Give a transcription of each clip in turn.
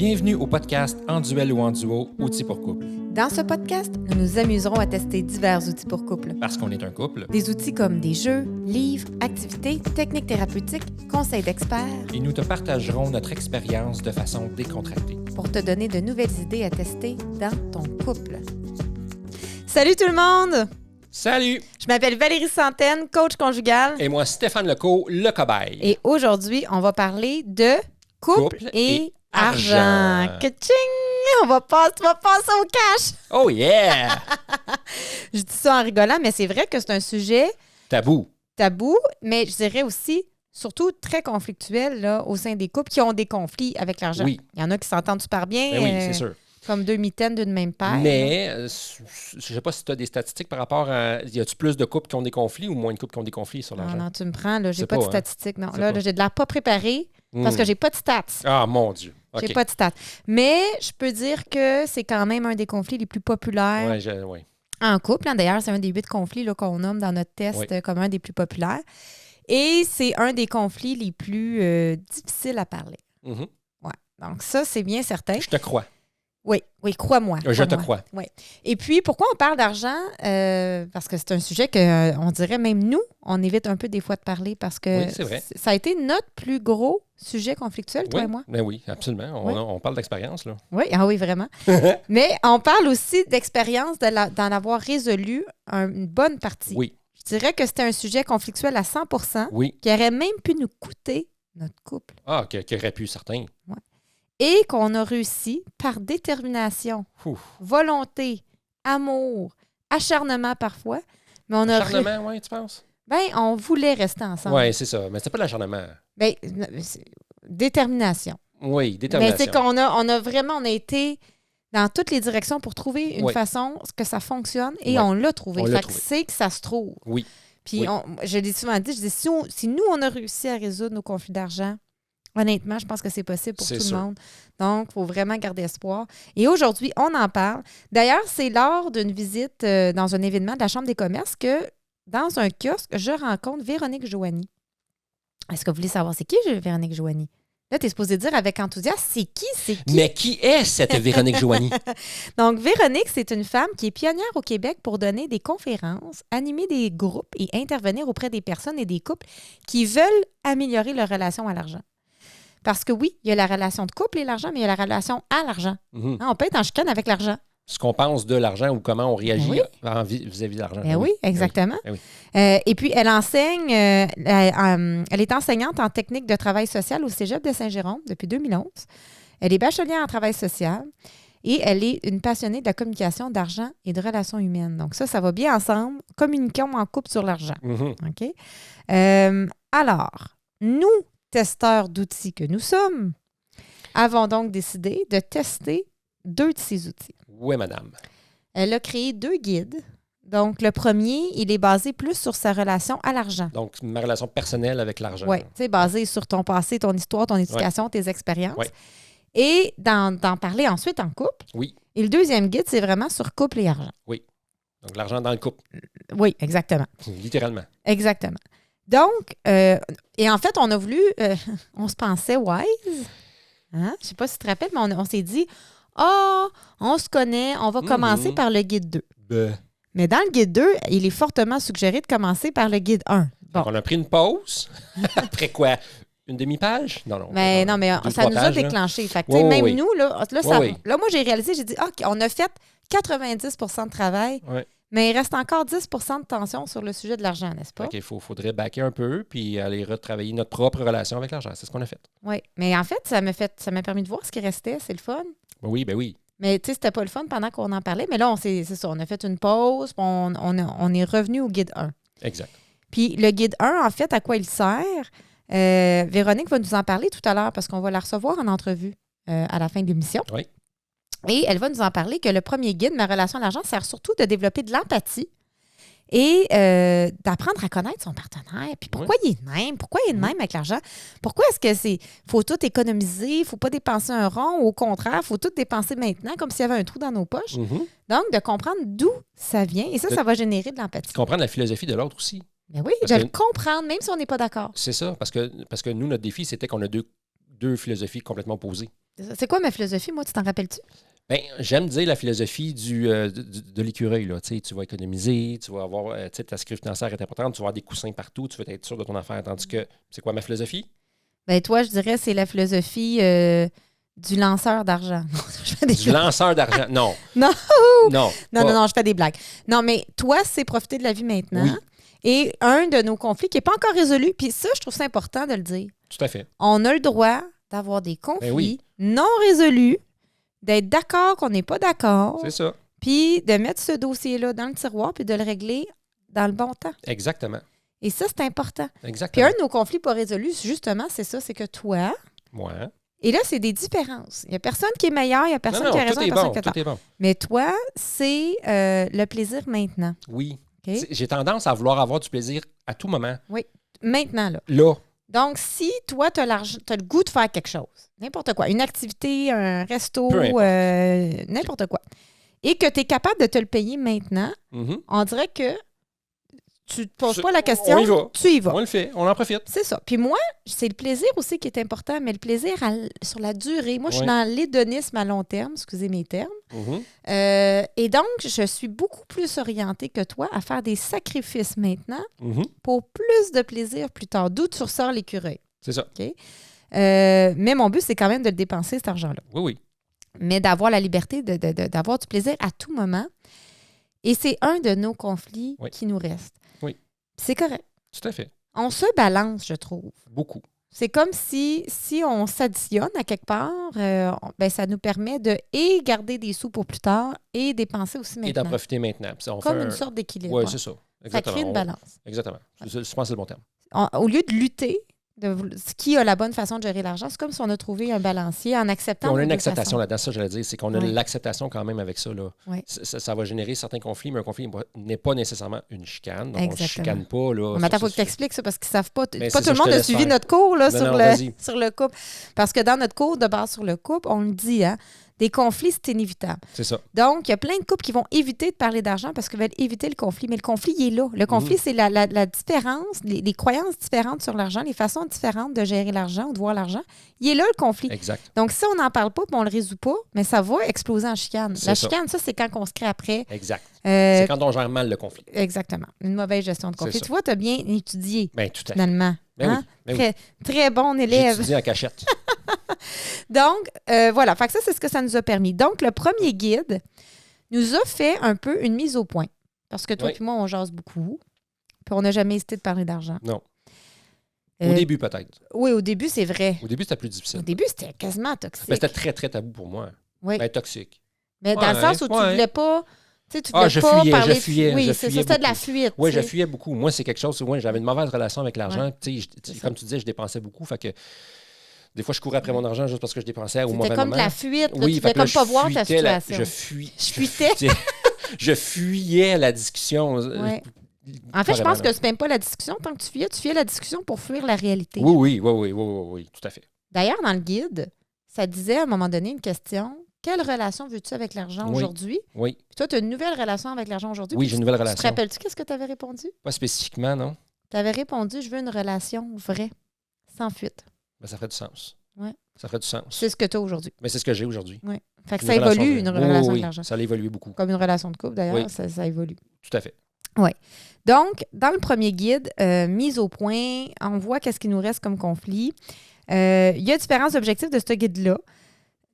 Bienvenue au podcast En duel ou en duo, outils pour couple. Dans ce podcast, nous nous amuserons à tester divers outils pour couple. Parce qu'on est un couple. Des outils comme des jeux, livres, activités, techniques thérapeutiques, conseils d'experts. Et nous te partagerons notre expérience de façon décontractée. Pour te donner de nouvelles idées à tester dans ton couple. Salut tout le monde! Salut! Je m'appelle Valérie Santaine, coach conjugal. Et moi, Stéphane Lecault, le cobaye. Et aujourd'hui, on va parler de couple et argent. Que-ching! Tu vas passer au cash! Oh yeah! Je dis ça en rigolant, mais c'est vrai que c'est un sujet Tabou. mais je dirais aussi, surtout très conflictuel là, au sein des couples qui ont des conflits avec l'argent. Oui. Il y en a qui s'entendent super bien, Ben oui, c'est sûr. comme deux mitaines d'une même paire. Mais, je sais pas si tu as des statistiques par rapport à... Y a-tu plus de couples qui ont des conflits ou moins de couples qui ont des conflits sur l'argent? Non, tu me prends, là, j'ai C'est pas de pas, hein? statistiques. Non, C'est là, pas. j'ai de l'air pas préparé parce que j'ai pas de stats. Ah, mon Dieu. OK. J'ai pas de stats. Mais je peux dire que c'est quand même un des conflits les plus populaires Ouais. en couple. Hein. D'ailleurs, c'est un des 8 conflits là, qu'on nomme dans notre test comme un des plus populaires. Et c'est un des conflits les plus difficiles à parler. Mhm. Ouais. Donc ça, c'est bien certain. Je te crois. Oui, crois-moi. Je te crois. Oui. Et puis, pourquoi on parle d'argent? Parce que c'est un sujet que on dirait même nous, on évite un peu des fois de parler parce que Oui, c'est vrai. ça a été notre plus gros sujet conflictuel, toi Oui, et moi. ben oui, absolument. Oui. On parle d'expérience, là. Oui, oui, vraiment. Mais on parle aussi d'expérience d'en avoir résolu une bonne partie. Oui, Je dirais que c'était un sujet conflictuel à 100 oui. qui aurait même pu nous coûter notre couple. Ah, qui aurait pu, certains. Et qu'on a réussi par détermination, Ouf. volonté, amour, acharnement parfois. Mais on a Acharnement, oui, tu penses? on voulait rester ensemble. Oui, c'est ça. Mais c'était pas de l'acharnement. Ben, c'est détermination. Oui, Mais détermination. c'est qu'on on a été dans toutes les directions pour trouver une façon que ça fonctionne et on l'a trouvé. On l'a Fait que trouvé. c'est que ça se trouve. Oui. Puis Oui. je l'ai souvent dit, si nous, on a réussi à résoudre nos conflits d'argent, honnêtement, je pense que c'est possible pour C'est tout sûr. le monde. Donc, il faut vraiment garder espoir. Et aujourd'hui, on en parle. D'ailleurs, c'est lors d'une visite dans un événement de la Chambre des commerces que, dans un kiosque, je rencontre Véronique Joanie. Est-ce que vous voulez savoir c'est qui, Véronique Joanie? Là, tu es supposé dire avec enthousiasme, c'est qui? Mais qui est cette Véronique Joanie? Donc, Véronique, c'est une femme qui est pionnière au Québec pour donner des conférences, animer des groupes et intervenir auprès des personnes et des couples qui veulent améliorer leur relation à l'argent. Parce que oui, il y a la relation de couple et l'argent, mais il y a la relation à l'argent. Mhm. Hein, on peut être en chicane avec l'argent. Ce qu'on pense de l'argent ou comment on réagit Oui. vis-à-vis de l'argent. Ben oui, exactement. Ben oui. Et puis, elle enseigne, elle est enseignante en technique de travail social au Cégep de Saint-Jérôme depuis 2011. Elle est bachelière en travail social et elle est une passionnée de la communication d'argent et de relations humaines. Donc ça va bien ensemble. Communiquons en couple sur l'argent. Mhm. OK? Alors, nous, testeurs d'outils que nous sommes, avons donc décidé de tester 2 de ces outils. Oui, madame. Elle a créé 2 guides. Donc, le premier, il est basé plus sur sa relation à l'argent. Donc, ma relation personnelle avec l'argent. Oui, tu sais, basé sur ton passé, ton histoire, ton éducation, tes expériences. Ouais. Et d'en parler ensuite en couple. Oui. Et le deuxième guide, c'est vraiment sur couple et argent. Donc, l'argent dans le couple, Oui, exactement. littéralement. Exactement. Donc, et en fait, on a voulu, on se pensait wise. Hein? Je ne sais pas si tu te rappelles, mais on s'est dit, on se connaît, on va commencer par le guide 2. Mais dans le guide 2, il est fortement suggéré de commencer par le guide 1. Bon. Donc, on a pris une pause. Après quoi? Une demi-page? Non. Mais non, mais ça nous a déclenché. Fait que, même nous, là, moi, j'ai réalisé, j'ai dit, OK, on a fait 90 de travail, mais il reste encore 10 de tension sur le sujet de l'argent, n'est-ce pas? OK, il faudrait backer un peu puis aller retravailler notre propre relation avec l'argent. C'est ce qu'on a fait. Oui, mais en fait, ça m'a permis de voir ce qui restait. C'est le fun. Ben oui. Mais tu sais, c'était pas le fun pendant qu'on en parlait. Mais là, c'est ça, on a fait une pause, puis on est revenu au guide 1. Exact. Puis le guide 1, en fait, à quoi il sert? Véronique va nous en parler tout à l'heure parce qu'on va la recevoir en entrevue à la fin de l'émission. Oui. Et elle va nous en parler que le premier guide, Ma relation à l'argent, sert surtout de développer de l'empathie et d'apprendre à connaître son partenaire. Puis pourquoi il est de même? Pourquoi il est de même avec l'argent? Pourquoi est-ce que faut tout économiser, il ne faut pas dépenser un rond, ou au contraire, il faut tout dépenser maintenant comme s'il y avait un trou dans nos poches? Mm-hmm. Donc, de comprendre d'où ça vient. Et ça va générer de l'empathie. Comprendre la philosophie de l'autre aussi. Mais oui, de le comprendre, même si on n'est pas d'accord. C'est ça, parce que nous, notre défi, c'était qu'on a deux philosophies complètement opposées. C'est quoi ma philosophie, moi, tu t'en rappelles-tu? Ben, j'aime dire la philosophie de l'écureuil. Là. Tu vas économiser, tu vas avoir ta sécurité financière est importante, tu vas avoir des coussins partout, tu vas être sûr de ton affaire. Tandis que, c'est quoi ma philosophie? Ben toi, je dirais c'est la philosophie du lanceur d'argent. Je fais des Du lanceur d'argent. Non. Non. Non. Non, je fais des blagues. Non, mais toi, c'est profiter de la vie maintenant. Oui. Et un de nos conflits qui n'est pas encore résolu, puis ça, je trouve ça important de le dire. Tout à fait. On a le droit d'avoir des conflits oui. non résolus, d'être d'accord qu'on n'est pas d'accord, C'est ça. puis de mettre ce dossier-là dans le tiroir, puis de le régler dans le bon temps. Exactement. Et ça, c'est important. Puis Exactement. un de nos conflits pas résolus, justement, c'est ça, c'est que toi... Ouais. Et là, c'est des différences. Il n'y a personne qui est meilleur, il n'y a personne qui a raison, il n'y a personne qui a tort. Tout est bon. Mais toi, c'est le plaisir maintenant. Oui. OK? J'ai tendance à vouloir avoir du plaisir à tout moment. Oui, maintenant, là. Là. Donc, si toi, tu as le goût de faire quelque chose, n'importe quoi, une activité, un resto, n'importe quoi, et que tu es capable de te le payer maintenant, on dirait que tu ne te poses pas la question, on y va. tu y vas. On le fait, on en profite. C'est ça. Puis moi, c'est le plaisir aussi qui est important, mais le plaisir sur la durée. Moi, je suis dans l'hédonisme à long terme, excusez mes termes. Et donc, je suis beaucoup plus orientée que toi à faire des sacrifices maintenant pour plus de plaisir plus tard. D'où tu ressors l'écureuil. C'est ça. Okay? Mais mon but, c'est quand même de le dépenser, cet argent-là. Oui, oui. Mais d'avoir la liberté d'avoir du plaisir à tout moment. Et c'est un de nos conflits qui nous reste. Oui. C'est correct. Tout à fait. On se balance, je trouve. Beaucoup. C'est comme si on s'additionne à quelque part, ça nous permet de garder des sous pour plus tard et dépenser aussi maintenant. Et d'en profiter maintenant. Comme une sorte d'équilibre. Oui, c'est ça. Exactement. Ça crée une balance. Exactement. Je pense que c'est le bon terme. Au lieu de lutter, qui a la bonne façon de gérer l'argent, c'est comme si on a trouvé un balancier en acceptant. Puis on a une acceptation là-dedans, ça, je l'ai dire. C'est qu'on a l'acceptation quand même avec ça. Là. Oui. Ça va générer certains conflits, mais un conflit n'est pas nécessairement une chicane. Donc, on ne chicane pas. Là, mais attends, il faut que tu expliques ça parce qu'ils ne savent pas. Mais pas tout le monde a suivi notre cours là, sur le couple. Parce que dans notre cours de base sur le couple, on le dit, hein, des conflits, c'est inévitable. C'est ça. Donc, il y a plein de couples qui vont éviter de parler d'argent parce qu'ils veulent éviter le conflit. Mais le conflit, il est là. Le conflit, c'est la différence, les croyances différentes sur l'argent, les façons différentes de gérer l'argent ou de voir l'argent. Il est là, le conflit. Exact. Donc, si on n'en parle pas et on ne le résout pas, mais ça va exploser en chicane. Chicane, ça, c'est quand on se crée après. Exact. C'est quand on gère mal le conflit. Exactement. Une mauvaise gestion de conflit. Tu vois, tu as bien étudié, tout à fait. finalement. Ben oui. Très bon élève. J'ai étudié en cachette. Donc, voilà. Fait que ça, c'est ce que ça nous a permis. Donc, le premier guide nous a fait un peu une mise au point. Parce que toi et moi, on jase beaucoup. Puis on n'a jamais hésité de parler d'argent. Non. Au début, peut-être. Oui, au début, c'est vrai. Au début, c'était plus difficile. Au début, c'était quasiment toxique. Mais c'était très, très tabou pour moi. Oui. Ben, toxique. Mais dans le sens où tu ne voulais pas... Tu voulais je fuyais. Oui, c'est ça, c'était de la fuite. Oui, je fuyais beaucoup. Moi, c'est quelque chose où j'avais une mauvaise relation avec l'argent. Comme tu disais, je dépensais beaucoup. Fait que des fois, je courais après mon argent juste parce que je dépensais au mauvais moment. C'était comme de la fuite. Là, oui, tu voulais comme pas voir ta situation. Je fuyais la discussion. Ouais. En fait, je pense que c'est même pas la discussion. Tant que tu fuyais la discussion pour fuir la réalité. Oui, tout à fait. D'ailleurs, dans le guide, ça disait à un moment donné une question. Quelle relation veux-tu avec l'argent aujourd'hui? Oui. Puis toi, tu as une nouvelle relation avec l'argent aujourd'hui? Oui, j'ai une nouvelle relation. Tu te rappelles-tu qu'est-ce que tu avais répondu? Pas spécifiquement, non. Tu avais répondu, je veux une relation vraie, sans fuite. Ben, ça ferait du sens. Oui. Ça ferait du sens. C'est ce que tu as aujourd'hui. Mais c'est ce que j'ai aujourd'hui. Oui. Fait que ça évolue, une relation avec l'argent. Ça a évolué beaucoup. Comme une relation de couple, d'ailleurs, ça évolue. Tout à fait. Oui. Donc, dans le premier guide, mise au point, on voit qu'est-ce qui nous reste comme conflit. Il y a différents objectifs de ce guide-là.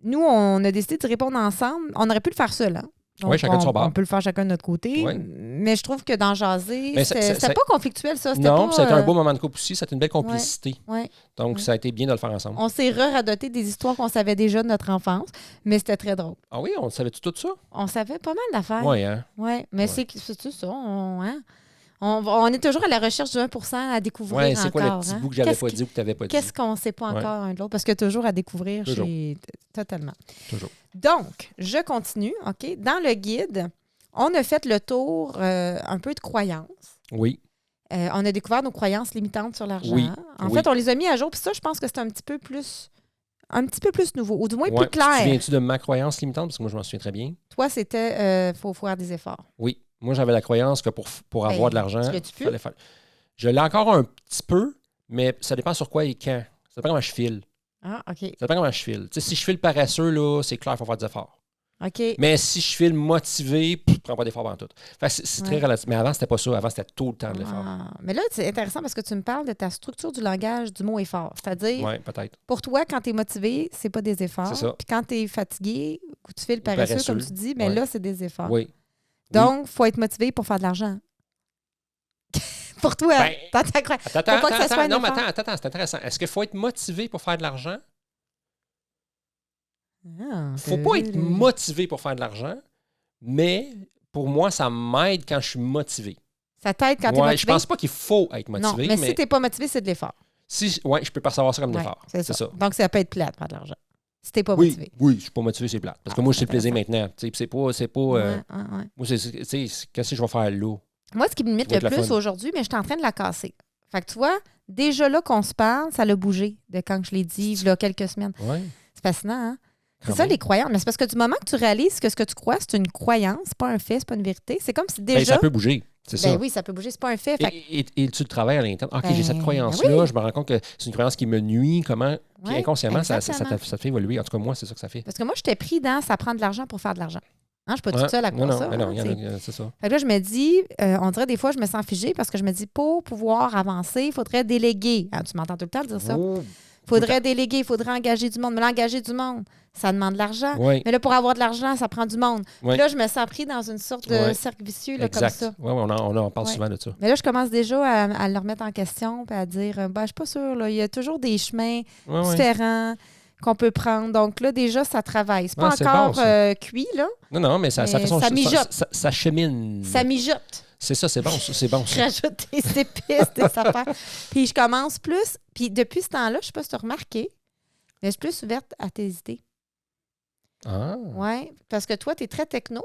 Nous, on a décidé de répondre ensemble. On aurait pu le faire seul, hein? Oui, chacun de son bord. On peut le faire chacun de notre côté. Oui. Mais je trouve que dans Jaser, c'était pas conflictuel, ça. Non, c'était un beau moment de couple aussi. C'était une belle complicité. Ouais. Donc, ça a été bien de le faire ensemble. On s'est radoté des histoires qu'on savait déjà de notre enfance, mais c'était très drôle. Ah oui, on savait tout ça? On savait pas mal d'affaires. Oui, hein? Oui, mais c'est ça. On est toujours à la recherche du 1% à découvrir encore. Oui, c'est quoi le petit bout que j'avais pas dit ou que tu n'avais pas dit? Qu'est-ce qu'on ne sait pas encore un de l'autre? Parce que toujours à découvrir, totalement. Toujours. Donc, je continue, OK? Dans le guide, on a fait le tour un peu de croyances. Oui. On a découvert nos croyances limitantes sur l'argent. Oui. En fait, on les a mis à jour. Puis ça, je pense que c'est un petit peu plus nouveau, ou du moins plus clair. Tu te souviens-tu de ma croyance limitante? Parce que moi, je m'en souviens très bien. Toi, c'était faut faire des efforts. Oui. Moi, j'avais la croyance que pour avoir de l'argent, il fallait faire. Je l'ai encore un petit peu, mais ça dépend sur quoi et quand. Ça dépend comment je file. Ah, OK. Ça dépend comment je file. Tu sais, si je file paresseux, là, c'est clair, il faut faire des efforts. OK. Mais si je file motivé, je ne prends pas d'efforts pendant tout. Fait que c'est très Ouais. relatif. Mais avant, c'était pas ça. Avant, c'était tout le temps de l'effort. Ah. Mais là, c'est intéressant parce que tu me parles de ta structure du langage du mot effort. C'est-à-dire, Oui, peut-être. pour toi, quand tu es motivé, c'est pas des efforts. C'est ça. Puis quand tu es fatigué ou tu fais le paresseux, paresseux, comme tu dis, mais ouais. là, c'est des efforts. Oui. Donc, il faut être motivé pour faire de l'argent. Pour toi, Ben, dans ta croix. Attends, Faut pas que ça soit un non, mais effort. attends, c'est intéressant. Est-ce qu'il faut être motivé pour faire de l'argent? Ah, Faut pas être motivé pour faire de l'argent, mais pour moi, ça m'aide quand je suis motivé. Ça t'aide quand tu es Ouais, motivé? je pense pas qu'il faut être motivé, non, mais si tu n'es pas motivé, c'est de l'effort. je peux percevoir ça comme de Ouais, l'effort. c'est ça. Donc, ça peut être plate, faire de l'argent. Si tu n'es pas Oui, motivé. oui, je suis pas motivé, c'est plate. Parce que moi, c'est c'est le plaisir intéressant. maintenant. Tu sais, c'est pas Ouais. moi, qu'est-ce que je vais faire là? Moi, ce qui me limite Ça va le être le plus fun. aujourd'hui, mais je suis en train de la casser. Fait que tu vois, déjà là qu'on se parle, ça l'a bougé de quand je l'ai dit, il y a quelques semaines. Ouais. C'est fascinant, hein? C'est Quand ça, même. les croyances. Mais c'est parce que du moment que tu réalises que ce que tu crois, c'est une croyance, c'est pas un fait, c'est pas une vérité, c'est comme si Ben, déjà... ça peut bouger. C'est ça. oui, ça peut bouger, c'est pas un fait. Fait que- Et tu le travailles à l'interne. OK, j'ai cette Ben, croyance-là, oui. je me rends compte que c'est une croyance qui me nuit. Comment? Puis Ouais, inconsciemment, ça exactement. te fait évoluer. En tout cas, moi, c'est ça que ça fait. Parce que moi, j'étais pris dans ça prend de l'argent pour faire de l'argent. Hein, je suis pas toute seule à non, croire ça. mais non, hein, il y en t'sais. a, c'est ça. Fait que là, je me dis, on dirait des fois, je me sens figée parce que je me dis, pour pouvoir avancer, il faudrait déléguer. Ah, tu m'entends tout le temps dire ça? Oh, Il faudrait déléguer, il faudrait engager du monde. Mais l'engager du monde, ça demande de l'argent. oui, Mais là, pour avoir de l'argent, ça prend du monde. oui. Puis là, je me sens pris dans une sorte de Ouais. cercle vicieux là, comme Exact. ça. Oui, on en parle Ouais. souvent de ça. Mais là, je commence déjà à le remettre en question et à dire, je suis pas sûre, là, il y a toujours des chemins Ouais, ouais. différents qu'on peut prendre. Donc là, déjà, ça travaille. C'est pas Ah, c'est encore bon, ça. cuit, là. Non, mais ça Mais fait son ça mijote. ça chemine. Ça mijote. C'est ça, c'est bon, c'est bon. Je Ça. rajoute des épices, des affaires. Puis je commence plus. Puis depuis ce temps-là, je sais pas si tu as remarqué, mais je suis plus ouverte à tes idées. Ah, Oui, parce que toi, tu es très techno.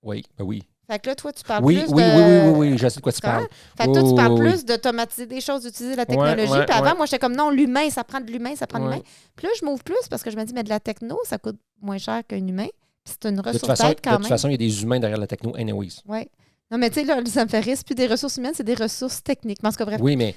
oui, ben oui. Fait que là, toi, tu parles Oui, plus oui, de... oui, je sais de quoi tu parles. Fait que toi, tu Oui, parles oui, plus d'automatiser des choses, d'utiliser la technologie. Ouais, Puis avant, ouais. moi, j'étais comme non, l'humain, ça prend de l'humain, ça prend de Ouais. l'humain. Puis là, je m'ouvre plus parce que je me dis, mais de la techno, ça coûte moins cher qu'un humain. Puis c'est une De toute ressource façon, d'aide quand même. il y a des humains derrière la techno, anyways. Oui. Non, mais tu sais, là, ça me fait rire. C'est plus des ressources humaines, c'est des ressources techniques. Mais en tout cas, bref. Oui, mais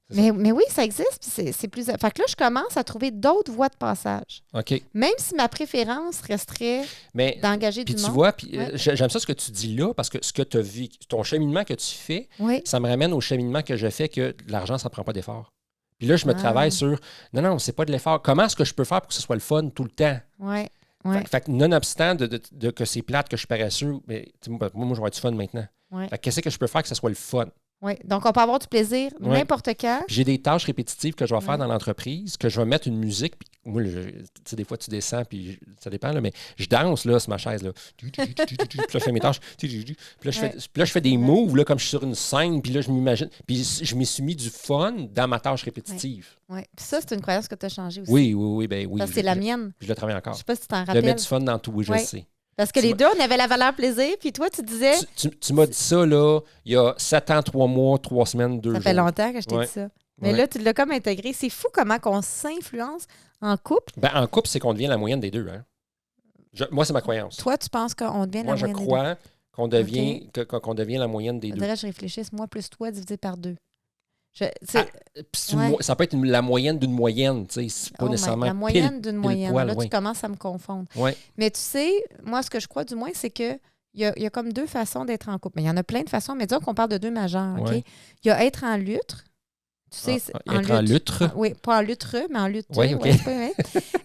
Mais oui, ça existe. Puis c'est plus. Fait que là, je commence à trouver d'autres voies de passage. OK. Même si ma préférence resterait Mais d'engager puis du tu monde. vois, puis Ouais. j'aime ça ce que tu dis là, parce que ce que tu as vu, ton cheminement que tu fais, Oui. ça me ramène au cheminement que je fais que l'argent, ça ne prend pas d'effort. Puis là, je me Ah. travaille sur non, c'est pas de l'effort. Comment est-ce que je peux faire pour que ce soit le fun tout le temps? Oui. Ouais. Fait que nonobstant de que c'est plate, que je suis paresseux, mais tu sais, moi, je vais avoir du fun maintenant. Ouais. Fait que qu'est-ce que je peux faire que ce soit le fun? Oui. Donc, on peut avoir du plaisir Ouais. n'importe quand. Puis j'ai des tâches répétitives que je vais faire Ouais. dans l'entreprise, que je vais mettre une musique. Puis moi, tu sais, des fois, tu descends, puis ça dépend, là, mais je danse là, sur ma chaise. Là. Puis là, je fais mes tâches. Puis là, je fais des moves, là, comme je suis sur une scène, puis là, je m'imagine. Puis je m'y suis mis du fun dans ma tâche répétitive. Oui. Puis ça, c'est une croyance que tu as changée aussi. Oui, ben oui. Parce que c'est la mienne. Je le travaille Je encore. sais pas si tu t'en Je le rappelles. mets du fun dans tout, oui, je Ouais. le sais. Parce que Tu les m'as- deux, on avait la valeur plaisir, puis toi, tu disais. Tu m'as dit ça, là, il y a 7 ans, 3 mois, 3 semaines, 2 Ça jours. fait longtemps que je t'ai Ouais. dit ça. Mais Ouais. là, tu l'as comme intégré. C'est fou comment on s'influence en couple. Ben, en couple, c'est qu'on devient la moyenne des deux. Hein? Moi, c'est ma croyance. Toi, tu penses qu'on devient Moi, la je moyenne des deux. crois qu'on devient, qu'on devient la moyenne des On deux. dirait que je réfléchisse. Moi plus toi divisé par deux. C'est Puis Ouais. ça peut être la moyenne d'une moyenne, tu sais, c'est pas nécessairement la moyenne d'une pile moyenne. poil, Là, ouais. tu commences à me confondre. Ouais. Mais tu sais, moi, ce que je crois du moins, c'est que il y a comme deux façons d'être en couple. Mais il y en a plein de façons, mais disons qu'on parle de deux majeures. OK? Ouais. Il y a être en lutte. Tu sais, Être en lutte. Ah, oui, pas en lutte, mais en lutte. Oui, OK. Ouais, c'est pas vrai.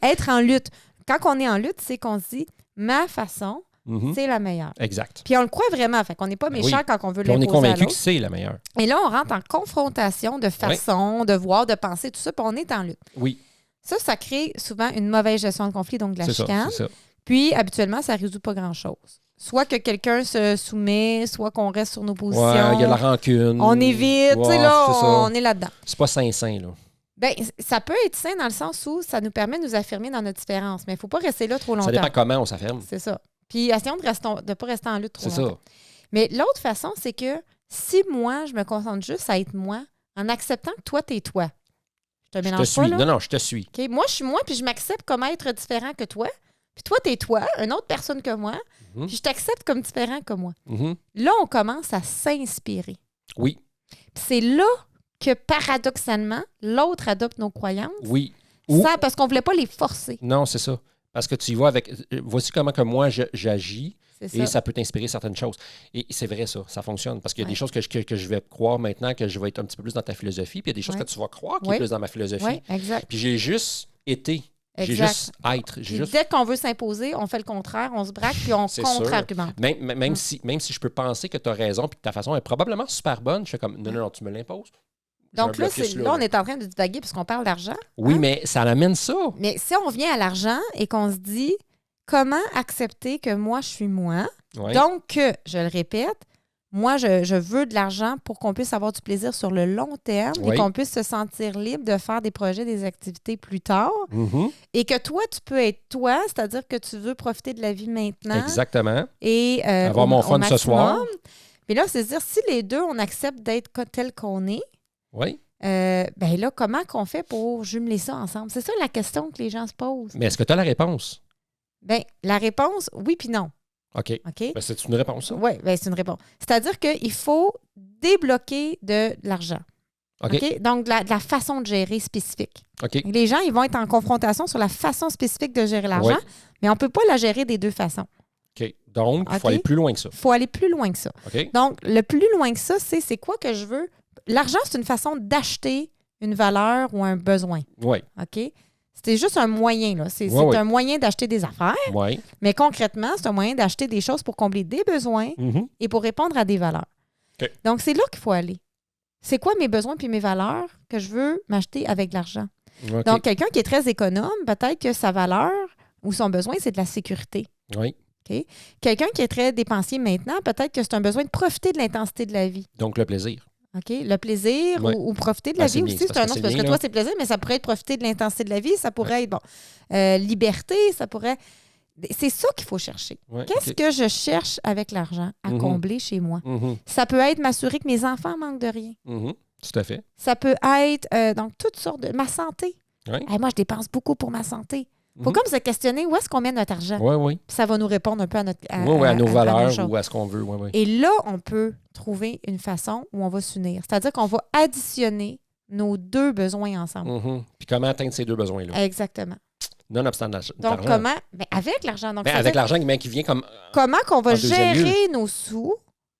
Être en lutte. Quand on est en lutte, c'est qu'on se dit ma façon, Mhm. c'est la meilleure. Exact. Puis on le croit vraiment. Fait qu'on n'est pas Ben méchant oui. quand on veut Puis on est l'imposer à convaincu que l'autre. c'est la meilleure. Et là, on rentre en confrontation de façon, de voir, de penser, tout ça, puis on est en lutte. Oui, Ça crée souvent une mauvaise gestion de conflit, donc de la c'est ça. chicane. C'est ça. Puis, habituellement, ça ne résout pas grand-chose. Soit que quelqu'un se soumet, soit qu'on reste sur nos positions. Ouais, il y a la rancune. On évite, tu sais, Ouais, là, c'est ça. on est là-dedans. C'est pas sain, là. Bien, ça peut être sain dans le sens où ça nous permet de nous affirmer dans notre différence, mais il ne faut pas rester là trop longtemps. Ça dépend comment on s'affirme. C'est ça. Puis, essayons de ne pas rester en lutte trop C'est longtemps. ça. Mais l'autre façon, c'est que si moi, je me concentre juste à être moi, en acceptant que toi, t'es toi. Je te Je te mélange suis. pas, là. Non, je te suis. OK? Moi, je suis moi, puis je m'accepte comme être différent que toi. Puis toi, t'es toi, une autre personne que moi. Mhm. Puis je t'accepte comme différent que moi. Mhm. Là, on commence à s'inspirer. Oui, Puis c'est là que, paradoxalement, l'autre adopte nos croyances. oui. parce qu'on ne voulait pas les forcer. Non, c'est ça. Parce que tu y vas avec... Voici comment que moi, j'agis et ça peut t'inspirer certaines choses. Et c'est vrai, ça fonctionne. Parce qu'il y a des choses que je vais croire maintenant que je vais être un petit peu plus dans ta philosophie, puis il y a des choses que tu vas croire qui est plus dans ma philosophie. Oui, exact. Puis j'ai juste été... J'ai Exact. juste être. Dès qu'on veut s'imposer, on fait le contraire, on se braque puis on contre-argumente. Même si je peux penser que tu as raison puis que ta façon est probablement super bonne, je fais comme non, tu me l'imposes. Donc là, on est en train de divaguer parce qu'on parle d'argent. Oui, mais ça amène ça. Mais si on vient à l'argent et qu'on se dit comment accepter que moi, je suis moi, donc je le répète, moi, je veux de l'argent pour qu'on puisse avoir du plaisir sur le long terme et qu'on puisse se sentir libre de faire des projets, des activités plus tard. Et que toi, tu peux être toi, c'est-à-dire que tu veux profiter de la vie maintenant. Exactement. Et avoir mon fun ce soir. Mais là, c'est-à-dire, si les deux, on accepte d'être tel qu'on est, ben là, comment qu'on fait pour jumeler ça ensemble? C'est ça la question que les gens se posent. Mais est-ce que tu as la réponse? Bien, la réponse, oui puis non. OK. Ben, c'est une réponse, ça? Oui, ben, c'est une réponse. C'est-à-dire qu'il faut débloquer de l'argent. OK? Donc, de la façon de gérer spécifique. OK. Les gens, ils vont être en confrontation sur la façon spécifique de gérer l'argent, mais on ne peut pas la gérer des deux façons. OK. Donc, il faut aller plus loin que ça. Il faut aller plus loin que ça. OK. Donc, le plus loin que ça, c'est quoi que je veux? L'argent, c'est une façon d'acheter une valeur ou un besoin. Oui. OK? C'est juste un moyen, là. C'est un moyen d'acheter des affaires. Oui. Mais concrètement, c'est un moyen d'acheter des choses pour combler des besoins et pour répondre à des valeurs. Okay. Donc, c'est là qu'il faut aller. C'est quoi mes besoins puis mes valeurs que je veux m'acheter avec de l'argent? Okay. Donc, quelqu'un qui est très économe, peut-être que sa valeur ou son besoin, c'est de la sécurité. Oui. Okay? Quelqu'un qui est très dépensier maintenant, peut-être que c'est un besoin de profiter de l'intensité de la vie. Donc, le plaisir. OK? Le plaisir ou profiter de la vie aussi, c'est un autre. Parce que toi, c'est plaisir, mais ça pourrait être profiter de l'intensité de la vie, ça pourrait être, liberté, ça pourrait... C'est ça qu'il faut chercher. Qu'est-ce que je cherche avec l'argent à combler chez moi? Ça peut être m'assurer que mes enfants manquent de rien. Tout à fait. Ça peut être, donc, toutes sortes de... Ma santé. Moi, je dépense beaucoup pour ma santé. Il faut comme se questionner où est-ce qu'on met notre argent. Oui. Ça va nous répondre un peu à notre à nos valeurs ou à ce qu'on veut. Oui. Et là, on peut trouver une façon où on va s'unir. C'est-à-dire qu'on va additionner nos deux besoins ensemble. Puis comment atteindre ces deux besoins-là? Exactement. Nonobstant de l'argent. Donc, comment? Ben, avec l'argent. Donc, avec l'argent qui vient comme. Comment qu'on va gérer nos sous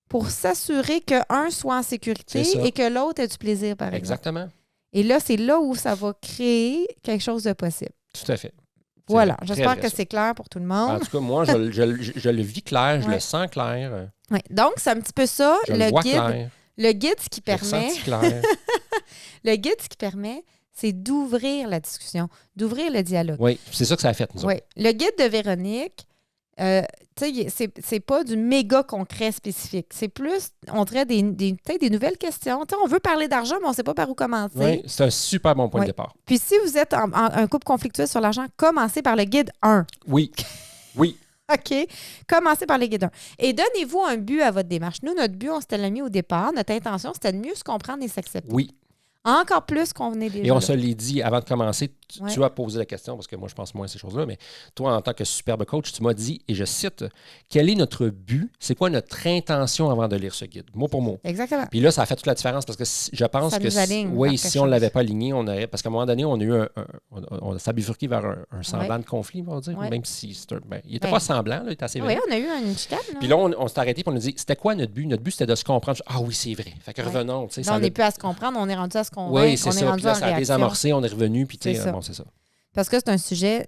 pour s'assurer qu'un soit en sécurité et que l'autre ait du plaisir, par exemple. Exactement. Et là, c'est là où ça va créer quelque chose de possible. Tout à fait. Voilà, j'espère que c'est clair pour tout le monde. En tout cas, moi, je le vis clair, je le sens clair. Oui. Donc, c'est un petit peu ça, le guide. Clair. Le guide, ce qui permet. Clair. Le guide, ce qui permet, c'est d'ouvrir la discussion, d'ouvrir le dialogue. Oui, c'est ça que ça a fait, nous autres. Le guide de Véronique, c'est pas du méga concret spécifique. C'est plus, on dirait, peut-être des nouvelles questions. On veut parler d'argent, mais on ne sait pas par où commencer. Oui, c'est un super bon point de départ. Puis si vous êtes un couple conflictuel sur l'argent, commencez par le guide 1. Oui. OK. Commencez par le guide 1. Et donnez-vous un but à votre démarche. Nous, notre but, on s'était l'as mis au départ. Notre intention, c'était de mieux se comprendre et s'accepter. Oui. Encore plus qu'on venait déjà. Et on se l'est dit avant de commencer. Tu as posé la question, parce que moi, je pense moins à ces choses-là, mais toi, en tant que superbe coach, tu m'as dit, et je cite, quel est notre but? C'est quoi notre intention avant de lire ce guide? Mot pour mot. Exactement. Puis là, ça a fait toute la différence parce que je pense que si on ne l'avait pas aligné, on aurait. Parce qu'à un moment donné, on a eu on s'est bifurqué vers un semblant de conflit, on va dire. Même si il n'était pas semblant, là, il était assez vrai. Oui, on a eu une chicane. Puis là, on s'est arrêté et on a dit, c'était quoi notre but? Notre but, c'était de se comprendre. Ah oui, c'est vrai. Fait que revenons. On n'est plus à se comprendre, on est rendu à se convaincre. Oui, c'est ça. Puis là, ça a désamorcé, on est revenu, puis c'est ça. Parce que c'est un sujet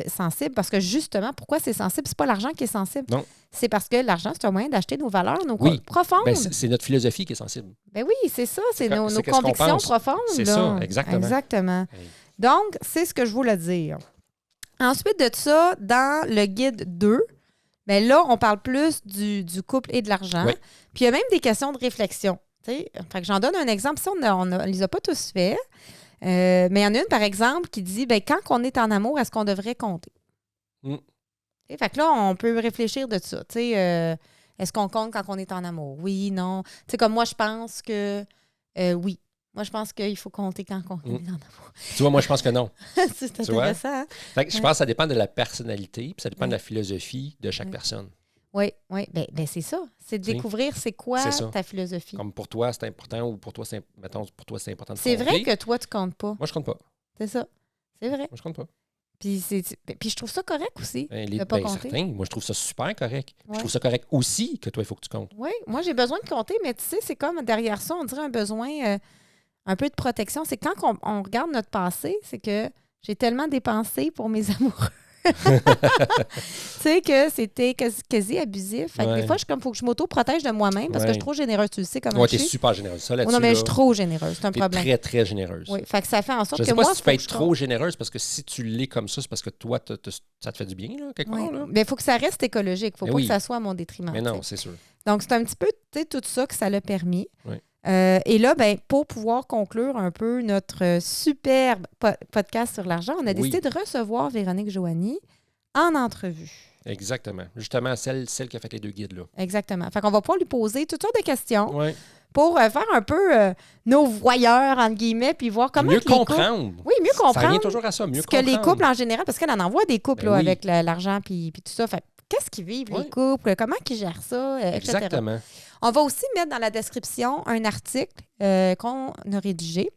sensible. Parce que justement, pourquoi c'est sensible? C'est pas l'argent qui est sensible. Non. C'est parce que l'argent, c'est un moyen d'acheter nos valeurs, nos profondes. Ben, c'est notre philosophie qui est sensible. Ben oui, c'est ça. C'est nos convictions profondes. C'est ça, exactement. Exactement. Hey. Donc, c'est ce que je voulais dire. Ensuite de ça, dans le guide 2, ben là, on parle plus du couple et de l'argent. Oui. Puis il y a même des questions de réflexion. Fait que j'en donne un exemple. Si on ne les a pas tous faits. Mais il y en a une, par exemple, qui dit quand on est en amour, est-ce qu'on devrait compter? Fait que là, on peut réfléchir de ça. Est-ce qu'on compte quand on est en amour? Oui, non. Comme moi, je pense que oui. Moi, je pense qu'il faut compter quand on est en amour. Tu vois, moi, je pense que non. C'est intéressant. Hein? Fait que je pense que ça dépend de la personnalité, puis ça dépend de la philosophie de chaque personne. Oui. Ben, c'est ça. C'est de découvrir c'est quoi ta philosophie. Comme pour toi, c'est important ou pour toi, c'est important de C'est compter. vrai que toi, tu comptes pas. Moi, je compte pas. C'est ça. C'est vrai. Moi, je compte pas. Puis je trouve ça correct aussi de pas compter. Certain. Moi, je trouve ça super correct. Ouais. Je trouve ça correct aussi que toi, il faut que tu comptes. Oui, moi, j'ai besoin de compter, mais tu sais, c'est comme derrière ça, on dirait un besoin, un peu de protection. C'est quand on regarde notre passé, c'est que j'ai tellement dépensé pour mes amoureux. Tu sais que c'était quasi abusif. Fait que des fois, il faut que je m'auto-protège de moi-même parce que je suis trop généreuse. Tu le sais comment je suis. Tu es super généreuse. Ça, là-dessus, non, mais je suis trop généreuse. C'est un problème. Très, très généreuse. Oui, fait que ça fait en sorte je sais que pas moi... si tu peux être trop généreuse parce que si tu l'es comme ça, c'est parce que toi, ça te fait du bien, là, quelque part. Là. Mais il faut que ça reste écologique. Il ne faut pas que ça soit à mon détriment. Mais non, c'est sûr. Donc, c'est un petit peu tout ça que ça l'a permis. Oui. Et là, pour pouvoir conclure un peu notre superbe podcast sur l'argent, on a décidé de recevoir Véronique Joanny en entrevue. Exactement. Justement, celle qui a fait les 2 guides, là. Exactement. Fait qu'on va pouvoir lui poser toutes sortes de questions pour faire un peu nos voyeurs, entre guillemets, puis voir comment... Mieux comprendre. Oui, mieux comprendre. Ça revient toujours à ça, mieux comprendre. Que les couples en général, parce qu'elle en envoie des couples avec l'argent puis tout ça. Fait qu'est-ce qu'ils vivent, les couples? Comment ils gèrent ça? Etc. Exactement. On va aussi mettre dans la description un article qu'on a rédigé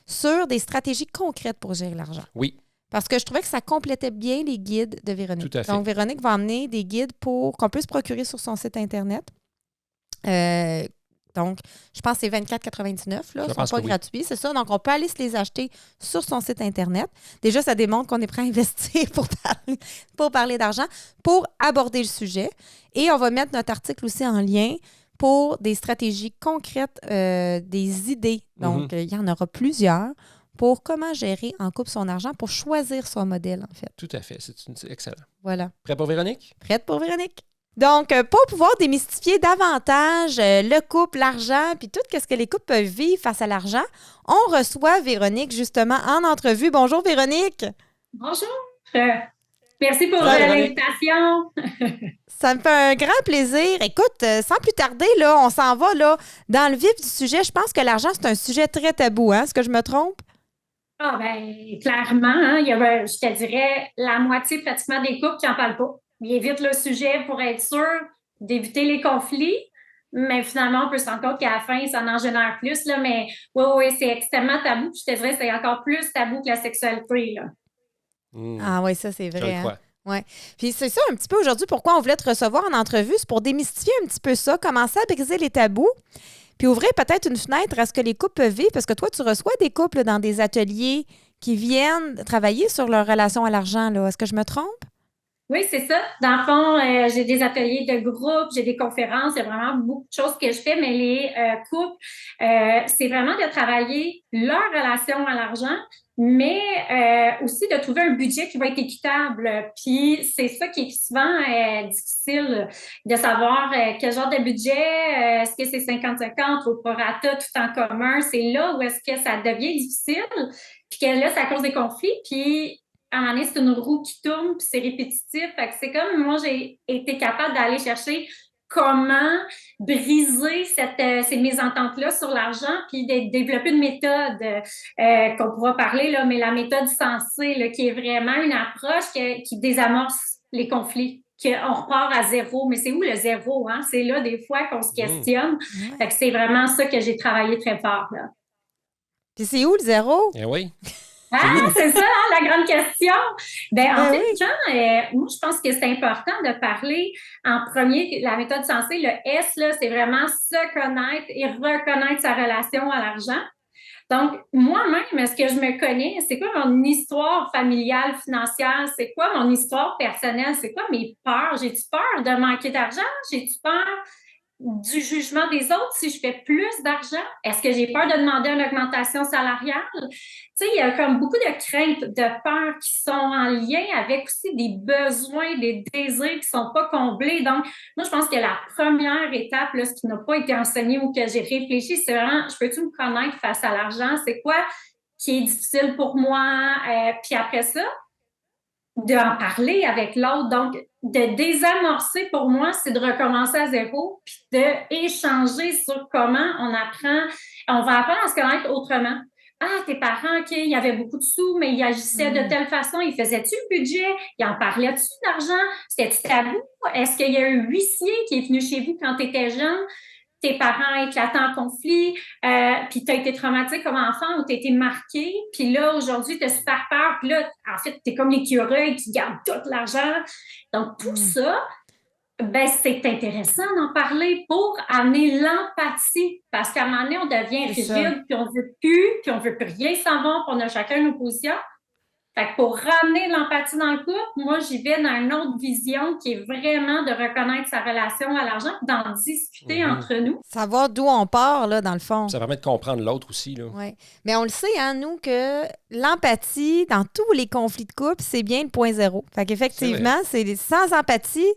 sur des stratégies concrètes pour gérer l'argent. Oui. Parce que je trouvais que ça complétait bien les guides de Véronique. Tout à fait. Donc, Véronique va emmener des guides qu'on peut se procurer sur son site Internet. Donc, je pense que c'est 24,99. Là. Ils ne sont pas gratuits, c'est ça. Donc, on peut aller se les acheter sur son site Internet. Déjà, ça démontre qu'on est prêt à investir pour parler d'argent, pour aborder le sujet. Et on va mettre notre article aussi en lien pour des stratégies concrètes, des idées. Donc, il y en aura plusieurs pour comment gérer en couple son argent, pour choisir son modèle, en fait. Tout à fait. C'est excellent. Voilà. Prêt pour Véronique? Prête pour Véronique. Donc, pour pouvoir démystifier davantage le couple, l'argent, puis tout ce que les couples peuvent vivre face à l'argent, on reçoit Véronique, justement, en entrevue. Bonjour, Véronique. Bonjour. Merci pour l'invitation. Ça me fait un grand plaisir. Écoute, sans plus tarder, là, on s'en va là, dans le vif du sujet. Je pense que l'argent, c'est un sujet très tabou. Hein? Est-ce que je me trompe? Ah, bien, clairement. Hein, il y a, je te dirais, la moitié pratiquement des couples qui n'en parlent pas. Ils évitent le sujet pour être sûr d'éviter les conflits. Mais finalement, on peut se rendre compte qu'à la fin, ça en génère plus. Là, mais oui, c'est extrêmement tabou. Je te dirais que c'est encore plus tabou que la sexualité. Là. Ah oui, ça, c'est vrai. Hein? Ouais. Puis c'est ça un petit peu aujourd'hui pourquoi on voulait te recevoir en entrevue, c'est pour démystifier un petit peu ça, commencer à briser les tabous, puis ouvrir peut-être une fenêtre à ce que les couples peuvent vivre, parce que toi, tu reçois des couples dans des ateliers qui viennent travailler sur leur relation à l'argent. Là. Est-ce que je me trompe? Oui, c'est ça. Dans le fond, j'ai des ateliers de groupe, j'ai des conférences, il y a vraiment beaucoup de choses que je fais, mais les couples, c'est vraiment de travailler leur relation à l'argent, mais aussi de trouver un budget qui va être équitable. Puis c'est ça qui est souvent difficile de savoir quel genre de budget, est-ce que c'est 50-50 au prorata, tout en commun, c'est là où est-ce que ça devient difficile, puis que là, ça cause des conflits, puis à un moment donné, c'est une roue qui tourne, puis c'est répétitif. Fait que c'est comme moi, j'ai été capable d'aller chercher comment briser ces mésententes-là sur l'argent, puis de développer une méthode qu'on pourra parler, là, mais la méthode sensée, là, qui est vraiment une approche qui désamorce les conflits. On repart à zéro. Mais c'est où le zéro? Hein? C'est là, des fois, qu'on se questionne. Fait que c'est vraiment ça que j'ai travaillé très fort. Là. Puis c'est où le zéro? Eh oui. Ah, c'est ça, hein, la grande question. En fait, Jean, moi, je pense que c'est important de parler en premier, la méthode sensée, le S, là, c'est vraiment se connaître et reconnaître sa relation à l'argent. Donc, moi-même, est-ce que je me connais? C'est quoi mon histoire familiale, financière? C'est quoi mon histoire personnelle? C'est quoi mes peurs? J'ai-tu peur de manquer d'argent? J'ai-tu peur du jugement des autres si je fais plus d'argent? Est-ce que j'ai peur de demander une augmentation salariale? Tu sais, il y a comme beaucoup de craintes, de peurs qui sont en lien avec aussi des besoins, des désirs qui ne sont pas comblés. Donc, moi, je pense que la première étape, là, ce qui n'a pas été enseigné ou que j'ai réfléchi, c'est vraiment, je peux-tu me connaître face à l'argent? C'est quoi qui est difficile pour moi? Puis après ça, d'en parler avec l'autre. Donc, de désamorcer, pour moi, c'est de recommencer à zéro, puis d'échanger sur comment on va apprendre à se connaître autrement. Ah, tes parents, OK, il y avait beaucoup de sous, mais ils agissaient de telle façon. Ils faisaient-tu le budget? Ils en parlaient-tu d'argent? C'était-tu tabou? Est-ce qu'il y a un huissier qui est venu chez vous quand tu étais jeune? tes parents éclatent en conflit, puis tu as été traumatisé comme enfant ou tu as été marqué, puis là, aujourd'hui, tu as super peur, puis là, en fait, tu es comme l'écureuil qui garde tout l'argent. Donc, tout ça, ben, c'est intéressant d'en parler pour amener l'empathie, parce qu'à un moment donné, on devient rigide, puis on veut plus rien savoir, puis on a chacun nos positions. Fait que pour ramener l'empathie dans le couple, moi, j'y vais dans une autre vision qui est vraiment de reconnaître sa relation à l'argent, d'en discuter entre nous. Savoir d'où on part, là, dans le fond. Ça permet de comprendre l'autre aussi, là. Oui. Mais on le sait, hein, nous, que l'empathie, dans tous les conflits de couple, c'est bien le point zéro. Fait qu'effectivement, c'est sans empathie,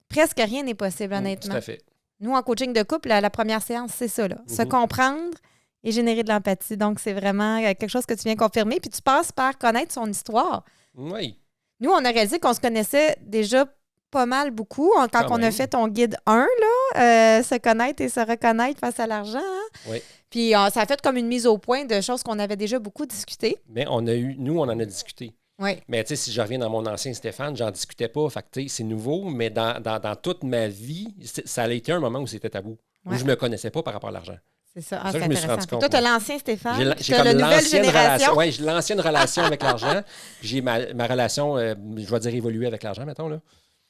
presque rien n'est possible, honnêtement. Tout à fait. Nous, en coaching de couple, la première séance, c'est ça, là. Se comprendre et générer de l'empathie. Donc, c'est vraiment quelque chose que tu viens confirmer. Puis tu passes par connaître son histoire. Oui. Nous, on a réalisé qu'on se connaissait déjà pas mal beaucoup quand on a fait ton guide 1, là, se connaître et se reconnaître face à l'argent. Hein? Oui. Puis ça a fait comme une mise au point de choses qu'on avait déjà beaucoup discutées. Mais on en a discuté. Oui. Mais tu sais, si je reviens dans mon ancien Stéphane, j'en discutais pas. Fait que tu sais, c'est nouveau, mais dans toute ma vie, ça a été un moment où c'était tabou. Où je me connaissais pas par rapport à l'argent. C'est ça. C'est ça que je me suis rendu compte. Toi, tu as l'ancien Stéphane. J'ai comme la nouvelle génération. Oui, j'ai l'ancienne relation avec l'argent. J'ai ma relation, je vais dire évoluer avec l'argent, mettons. Là.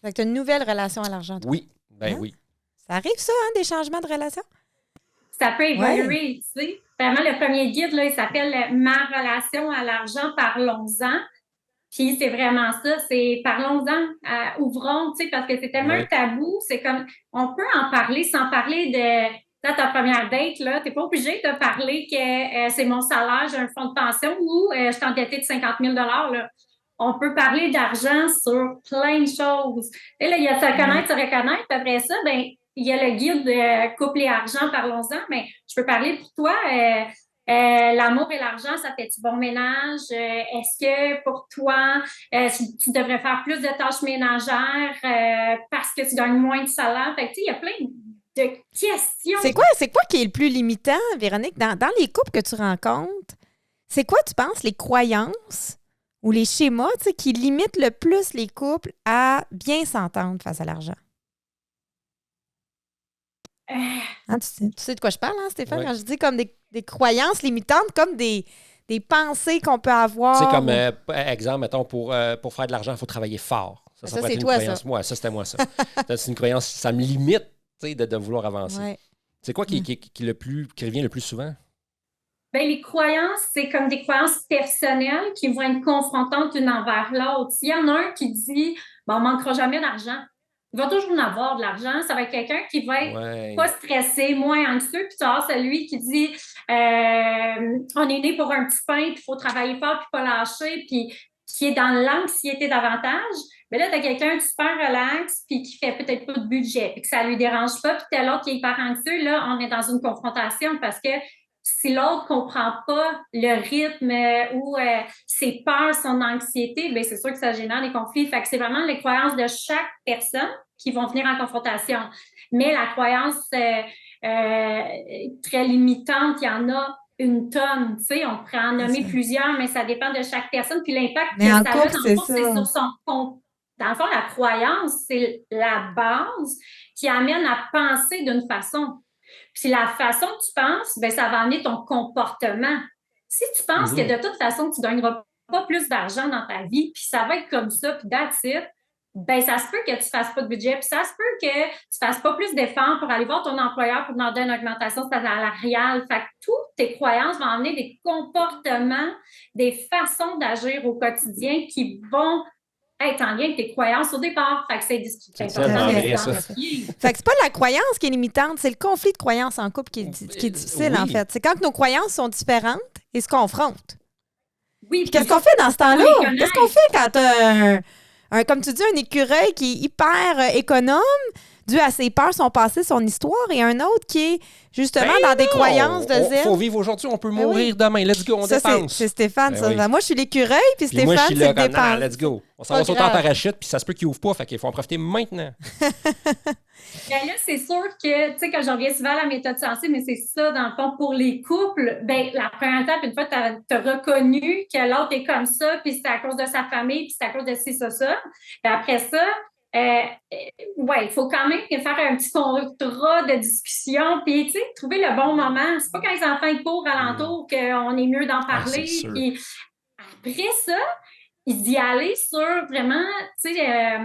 Fait que tu as une nouvelle relation à l'argent. Toi. Oui, oui. Ça arrive, ça, hein, des changements de relation? Ça peut évoluer, tu sais. Vraiment, le premier guide, là, il s'appelle « Ma relation à l'argent, parlons-en ». Puis c'est vraiment ça, c'est parlons-en, ouvrons, tu sais, parce que c'est tellement un tabou. C'est comme, on peut en parler sans parler de... Dans ta première date, là, t'es pas obligé de parler que c'est mon salaire, j'ai un fonds de pension ou je suis endettée de 50 000 là. On peut parler d'argent sur plein de choses. Et là, il y a se connaître, se reconnaître. Puis après ça, ben il y a le guide de couple et argent, parlons-en. Mais je peux parler pour toi. L'amour et l'argent, ça fait-tu bon ménage? Est-ce que pour toi, tu devrais faire plus de tâches ménagères parce que tu gagnes moins de salaire? Fait que, tu sais, il y a plein de questions. C'est quoi qui est le plus limitant, Véronique, dans les couples que tu rencontres? C'est quoi, tu penses, les croyances ou les schémas qui limitent le plus les couples à bien s'entendre face à l'argent? Hein, tu sais de quoi je parle, hein, Stéphane? Oui. Quand je dis comme des croyances limitantes, comme des pensées qu'on peut avoir. C'est comme, exemple, mettons, pour faire de l'argent, il faut travailler fort. Ça pourrait c'est être toi, une croyance. ça. Moi, ça, c'était moi, ça. C'est une croyance, ça me limite de vouloir avancer. Ouais. C'est quoi qui revient le plus souvent? Bien, les croyances, c'est comme des croyances personnelles qui vont être confrontantes l'une envers l'autre. S'il y en a un qui dit on ne manquera jamais d'argent, il va toujours en avoir de l'argent. Ça va être quelqu'un qui va être pas stressé, moins anxieux. Puis tu as celui qui dit on est né pour un petit pain, puis il faut travailler fort, puis pas lâcher, puis qui est dans l'anxiété davantage. Mais là, tu as quelqu'un de super relax, puis qui fait peut-être pas de budget, puis que ça lui dérange pas, puis tel autre qui est hyper anxieux. Là, on est dans une confrontation parce que si l'autre ne comprend pas le rythme ou ses peurs, son anxiété, bien, c'est sûr que ça génère des conflits. Fait que c'est vraiment les croyances de chaque personne qui vont venir en confrontation. Mais la croyance très limitante, il y en a une tonne. Tu sais, on pourrait en nommer plusieurs, mais ça dépend de chaque personne. Puis l'impact que ça a, dans le fond, c'est sur son compte. Dans le fond, la croyance, c'est la base qui amène à penser d'une façon. Puis la façon que tu penses, bien, ça va amener ton comportement. Si tu penses que de toute façon, tu ne gagneras pas plus d'argent dans ta vie, puis ça va être comme ça, puis that's it, bien, ça se peut que tu ne fasses pas de budget, puis ça se peut que tu ne fasses pas plus d'efforts pour aller voir ton employeur pour demander une augmentation salariale. Fait que toutes tes croyances vont amener des comportements, des façons d'agir au quotidien qui vont être en lien avec tes croyances au départ. Fait que c'est tellement vrai, ça. Fait que c'est pas la croyance qui est limitante, c'est le conflit de croyances en couple qui est difficile, en fait. C'est quand nos croyances sont différentes et se confrontent. Oui. Puis qu'est-ce qu'on fait dans ce temps-là? Qu'est-ce qu'on fait quand comme tu dis, un écureuil qui est hyper économe, dû à ses peurs, son passé, son histoire, et un autre qui est justement dans des croyances de zen. Il faut vivre aujourd'hui, on peut mourir demain. Let's go, on dépense. C'est Stéphane, ça. Ben, moi, je suis l'écureuil, puis Stéphane, moi, je suis c'est le là, dépense. Let's go. On s'en va sauter en parachute, puis ça se peut qu'il ouvre pas, fait qu'il faut en profiter maintenant. Bien là, c'est sûr que, tu sais, quand je reviens souvent à la méthode sensée, mais c'est ça, dans le fond, pour les couples, bien, la première étape, une fois que tu as reconnu que l'autre est comme ça, puis c'est à cause de sa famille, puis c'est à cause de ci, ça, bien, après ça, ouais, il faut quand même faire un petit contrat de discussion, puis tu sais, trouver le bon moment. C'est pas quand les enfants ils courent alentour qu'on est mieux d'en Ah, c'est parler. sûr. Puis après ça, d'y aller sur vraiment, tu sais,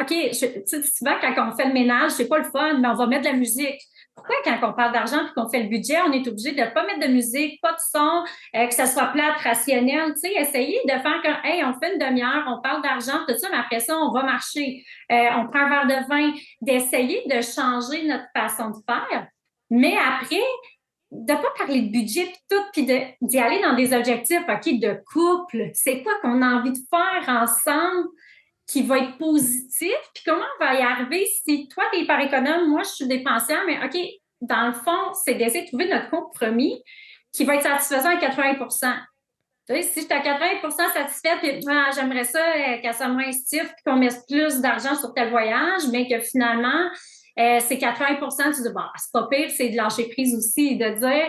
OK, tu sais, souvent quand on fait le ménage, c'est pas le fun, mais on va mettre de la musique. Pourquoi, quand on parle d'argent et qu'on fait le budget, on est obligé de ne pas mettre de musique, pas de son, que ça soit plate, rationnel? Tu sais, essayer de faire comme, hey, on fait une demi-heure, on parle d'argent, tout ça, mais après ça, on va marcher. On prend un verre de vin, d'essayer de changer notre façon de faire. Mais après, de ne pas parler de budget puis tout, puis d'y aller dans des objectifs, OK, de couple. C'est quoi qu'on a envie de faire ensemble qui va être positif? Puis comment on va y arriver si toi, tu es hyper économe, moi, je suis dépensière, mais OK, dans le fond, c'est d'essayer de trouver notre compromis qui va être satisfaisant à 80 tu sais, si je suis à 80 satisfaite, puis j'aimerais ça qu'elle soit moins stiff, puis qu'on mette plus d'argent sur tel voyage, mais que finalement, c'est 80 tu dis, bon, c'est pas pire, c'est de lâcher prise aussi, de dire,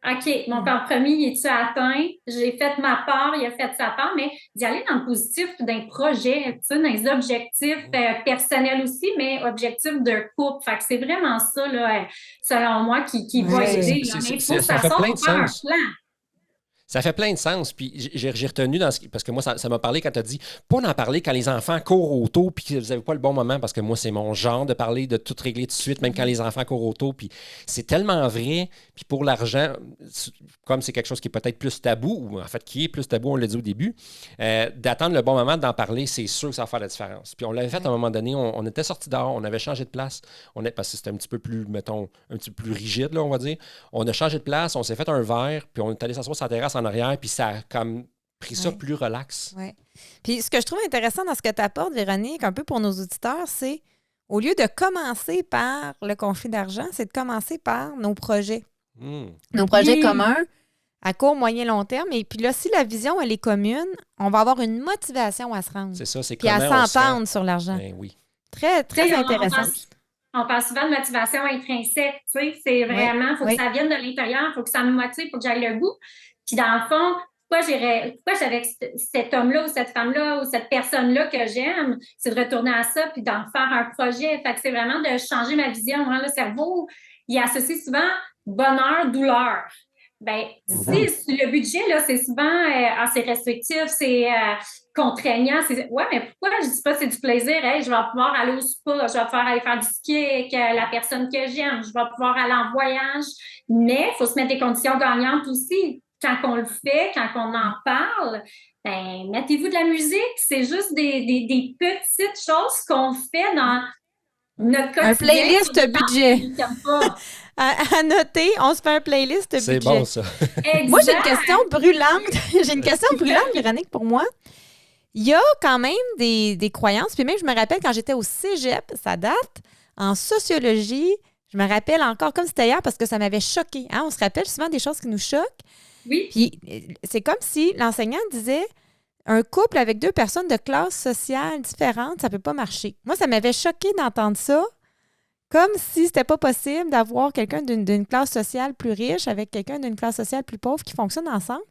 OK, mon compromis, est-tu atteint? J'ai fait ma part, il a fait sa part, mais d'y aller dans le positif d'un projet, tu sais, dans les objectifs personnels aussi, mais objectifs de couple. Fait que c'est vraiment ça, là, selon moi, qui va aider. Mais il faut que ça ça fait sorte plein de pour faire un sens. plan. Ça fait plein de sens. Puis j'ai retenu parce que moi, ça m'a parlé quand tu as dit pas d'en parler quand les enfants courent auto puis que vous n'avez pas le bon moment parce que moi, c'est mon genre de parler de tout régler tout de suite, même quand les enfants courent auto. Puis c'est tellement vrai. Puis pour l'argent, comme c'est quelque chose qui est peut-être plus tabou, ou en fait qui est plus tabou, on l'a dit au début, d'attendre le bon moment d'en parler, c'est sûr que ça va faire la différence. Puis on l'avait fait à un moment donné, on était sortis dehors, on avait changé de place. Parce que c'était un petit peu plus, mettons, un petit peu plus rigide, là, on va dire. On a changé de place, on s'est fait un verre, puis on est allé s'asseoir sur la terrasse en arrière, puis ça a comme pris ça plus relax. Oui. Puis ce que je trouve intéressant dans ce que tu apportes, Véronique, un peu pour nos auditeurs, c'est au lieu de commencer par le conflit d'argent, c'est de commencer par nos projets. Nos projets communs à court, moyen, long terme. Et puis là, si la vision, elle est commune, on va avoir une motivation à se rendre. C'est ça, c'est puis à s'entendre sur l'argent. Ben oui. Très, très intéressant. On parle souvent de motivation intrinsèque, tu sais, c'est vraiment, il faut que ça vienne de l'intérieur, il faut que ça me motive, il faut que j'aille le goût. Puis dans le fond, pourquoi j'avais cet homme-là ou cette femme-là ou cette personne-là que j'aime, c'est de retourner à ça puis d'en faire un projet. Fait que c'est vraiment de changer ma vision. Hein. Le cerveau, il associe souvent bonheur, douleur. Ben, si le budget, là, c'est souvent assez restrictif, c'est contraignant. Ouais, mais pourquoi je dis pas c'est du plaisir? Hey, je vais pouvoir aller au spa, je vais pouvoir aller faire du ski avec la personne que j'aime, je vais pouvoir aller en voyage. Mais il faut se mettre des conditions gagnantes aussi. Quand on le fait, quand on en parle, ben, mettez-vous de la musique. C'est juste des petites choses qu'on fait dans notre quotidien. Un playlist budget. À noter, on se fait un playlist budget. C'est bon, ça. Moi, j'ai une question brûlante. Véronique, pour moi. Il y a quand même des croyances. Puis même, je me rappelle quand j'étais au cégep, ça date, en sociologie, je me rappelle encore comme c'était hier parce que ça m'avait choquée. Hein? On se rappelle souvent des choses qui nous choquent. Oui. Puis c'est comme si l'enseignant disait un couple avec deux personnes de classe sociale différentes, ça ne peut pas marcher. Moi, ça m'avait choquée d'entendre ça, comme si c'était pas possible d'avoir quelqu'un d'une classe sociale plus riche avec quelqu'un d'une classe sociale plus pauvre qui fonctionnent ensemble.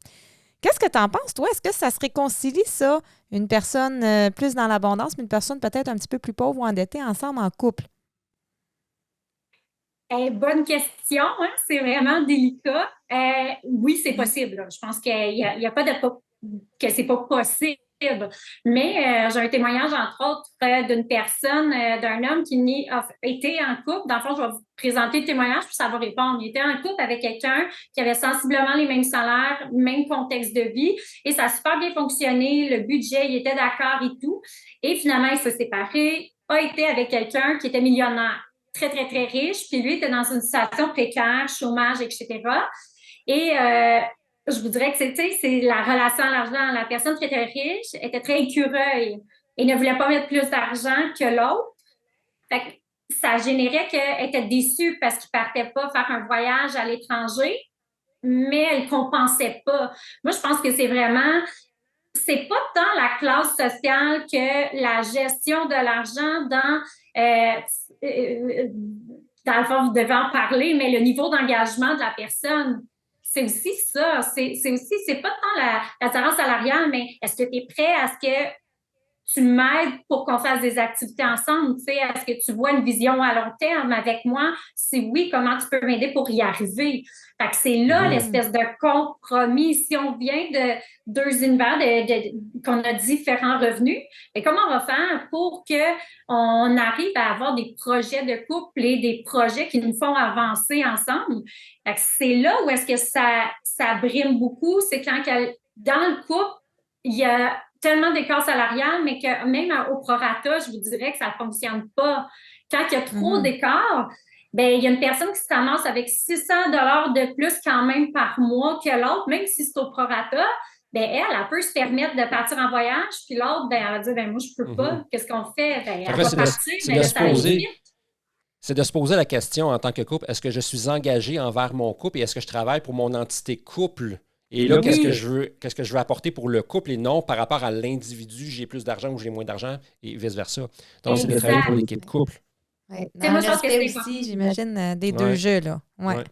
Qu'est-ce que tu en penses, toi? Est-ce que ça se réconcilie, ça, une personne plus dans l'abondance, mais une personne peut-être un petit peu plus pauvre ou endettée ensemble en couple? Bonne question, hein? C'est vraiment délicat. Oui, c'est possible. Là. Je pense qu'il n'y a pas que c'est pas possible. Mais j'ai un témoignage, entre autres, d'une personne, d'un homme qui a été en couple. Dans le fond, je vais vous présenter le témoignage, puis ça va répondre. Il était en couple avec quelqu'un qui avait sensiblement les mêmes salaires, même contexte de vie, et ça a super bien fonctionné. Le budget, il était d'accord et tout. Et finalement, il s'est séparé, a été avec quelqu'un qui était millionnaire, très, très, très riche, puis lui était dans une situation précaire, chômage, etc. Et je vous dirais que c'est la relation à l'argent. La personne qui était riche était très écureuil et ne voulait pas mettre plus d'argent que l'autre. Fait que ça générait qu'elle était déçue parce qu'il ne partait pas faire un voyage à l'étranger, mais elle ne compensait pas. Moi, je pense que c'est pas tant la classe sociale que la gestion de l'argent dans le fond, vous devez en parler, mais le niveau d'engagement de la personne, c'est aussi ça. C'est pas tant la différence salariale, mais est-ce que tu es prêt à ce que tu m'aides pour qu'on fasse des activités ensemble? Tu sais, est-ce que tu vois une vision à long terme avec moi? Si oui, comment tu peux m'aider pour y arriver? Fait que c'est là l'espèce de compromis. Si on vient de deux univers, qu'on a différents revenus, mais comment on va faire pour qu'on arrive à avoir des projets de couple et des projets qui nous font avancer ensemble? Fait que c'est là où est-ce que ça brime beaucoup. C'est quand dans le couple, il y a tellement d'écart salarial, mais que même au prorata, je vous dirais que ça ne fonctionne pas. Quand il y a trop d'écart, ben il y a une personne qui se ramasse avec 600 $ de plus quand même par mois que l'autre, même si c'est au prorata, ben elle peut se permettre de partir en voyage, puis l'autre, ben elle va dire, ben moi, je peux pas. Qu'est-ce qu'on fait? Ben, elle va partir, mais là, ça va vite. C'est de se poser la question en tant que couple, est-ce que je suis engagé envers mon couple et est-ce que je travaille pour mon entité couple? Et là, qu'est-ce que je veux apporter pour le couple et non par rapport à l'individu, j'ai plus d'argent ou j'ai moins d'argent et vice-versa. Donc, c'est de travailler pour l'équipe couple. Ouais. Dans le respect aussi, j'imagine, des deux jeux, là. Ouais.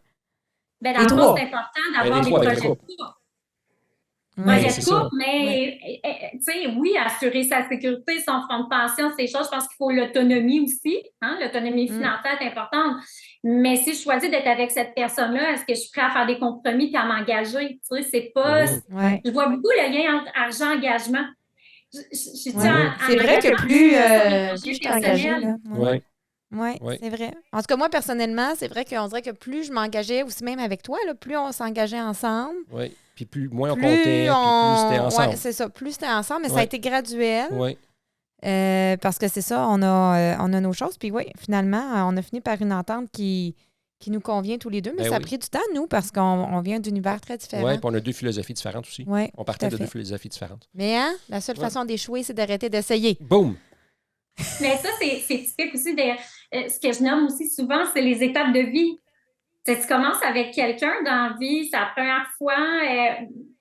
Ben, dans le fond, c'est important d'avoir des projets de couple. Projet de couple, mais tu sais, oui, assurer sa sécurité, son fonds de pension, ces choses, je pense qu'il faut l'autonomie aussi. Hein? L'autonomie financière est importante. Mais si je choisis d'être avec cette personne-là, est-ce que je suis prête à faire des compromis et à m'engager? Tu sais, c'est pas. Je vois beaucoup le lien entre argent-engagement. C'est vrai que plus je suis engagée, là. Oui, c'est vrai. En tout cas, moi, personnellement, c'est vrai qu'on dirait que plus je m'engageais, aussi même avec toi, là, plus on s'engageait ensemble. Oui, puis moins on comptait, plus c'était ensemble. Oui, c'est ça. Plus c'était ensemble, mais ça a été graduel. Oui. Parce que c'est ça, on a nos choses. Puis oui, finalement, on a fini par une entente qui nous convient tous les deux. Mais ça a pris du temps, nous, parce qu'on vient d'univers très différents. Oui, puis on a deux philosophies différentes aussi. Ouais, on partait de deux philosophies différentes. Mais la seule façon d'échouer, c'est d'arrêter d'essayer. Boum! Mais ça, c'est typique aussi ce que je nomme aussi souvent, c'est les étapes de vie. Tu commences avec quelqu'un dans la vie, c'est la première fois,